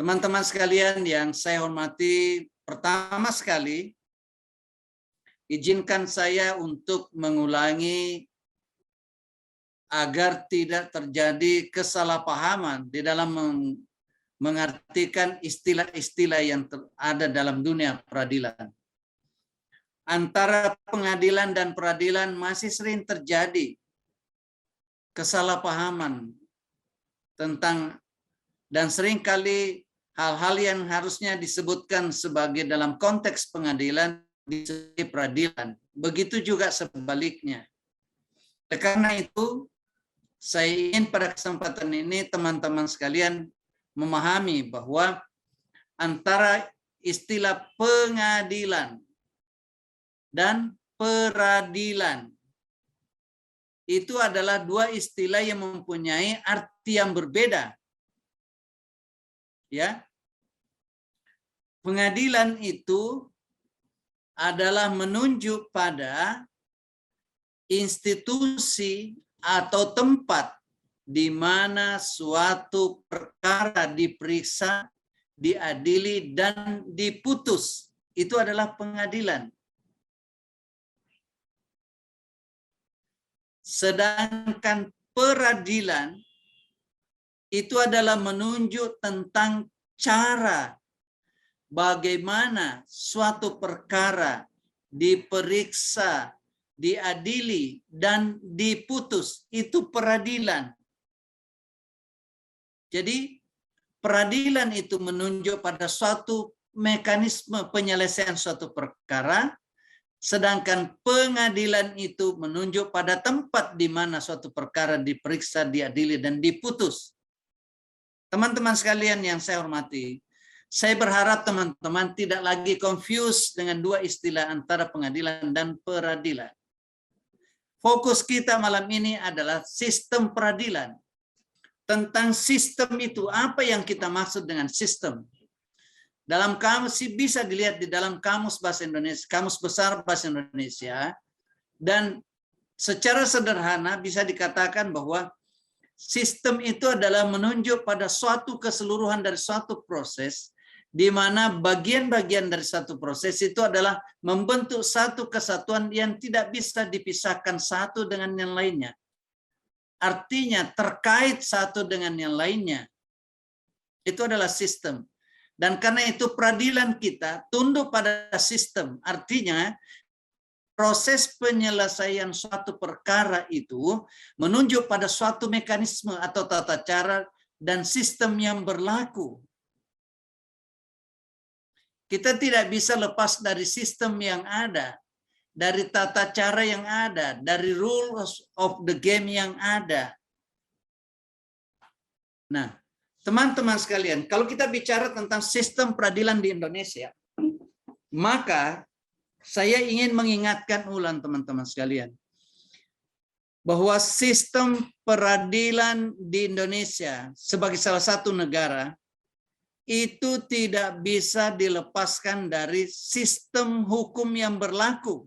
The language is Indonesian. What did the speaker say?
Teman-teman sekalian yang saya hormati, pertama sekali izinkan saya untuk mengulangi agar tidak terjadi kesalahpahaman di dalam mengartikan istilah-istilah yang ada dalam dunia peradilan. Antara pengadilan dan peradilan masih sering terjadi kesalahpahaman tentang, dan seringkali hal-hal yang harusnya disebutkan sebagai dalam konteks pengadilan di peradilan. Begitu juga sebaliknya. Karena itu, saya ingin pada kesempatan ini teman-teman sekalian memahami bahwa antara istilah pengadilan dan peradilan itu adalah dua istilah yang mempunyai arti yang berbeda. Ya, pengadilan itu adalah menunjuk pada institusi atau tempat di mana suatu perkara diperiksa, diadili, dan diputus. Itu adalah pengadilan. Sedangkan peradilan itu adalah menunjuk tentang cara bagaimana suatu perkara diperiksa, diadili, dan diputus. Itu peradilan. Jadi peradilan itu menunjuk pada suatu mekanisme penyelesaian suatu perkara, sedangkan pengadilan itu menunjuk pada tempat di mana suatu perkara diperiksa, diadili, dan diputus. Teman-teman sekalian yang saya hormati, saya berharap teman-teman tidak lagi confused dengan dua istilah antara pengadilan dan peradilan. Fokus kita malam ini adalah sistem peradilan. Tentang sistem itu, apa yang kita maksud dengan sistem? Dalam kamus bisa dilihat di dalam kamus bahasa Indonesia, kamus besar bahasa Indonesia, dan secara sederhana bisa dikatakan bahwa sistem itu adalah menunjuk pada suatu keseluruhan dari suatu proses, di mana bagian-bagian dari satu proses itu adalah membentuk satu kesatuan yang tidak bisa dipisahkan satu dengan yang lainnya. Artinya terkait satu dengan yang lainnya. Itu adalah sistem. Dan karena itu peradilan kita tunduk pada sistem. Artinya proses penyelesaian suatu perkara itu menunjuk pada suatu mekanisme atau tata cara dan sistem yang berlaku. Kita tidak bisa lepas dari sistem yang ada, dari tata cara yang ada, dari rules of the game yang ada. Nah, teman-teman sekalian, kalau kita bicara tentang sistem peradilan di Indonesia, maka saya ingin mengingatkan ulang teman-teman sekalian bahwa sistem peradilan di Indonesia sebagai salah satu negara itu tidak bisa dilepaskan dari sistem hukum yang berlaku.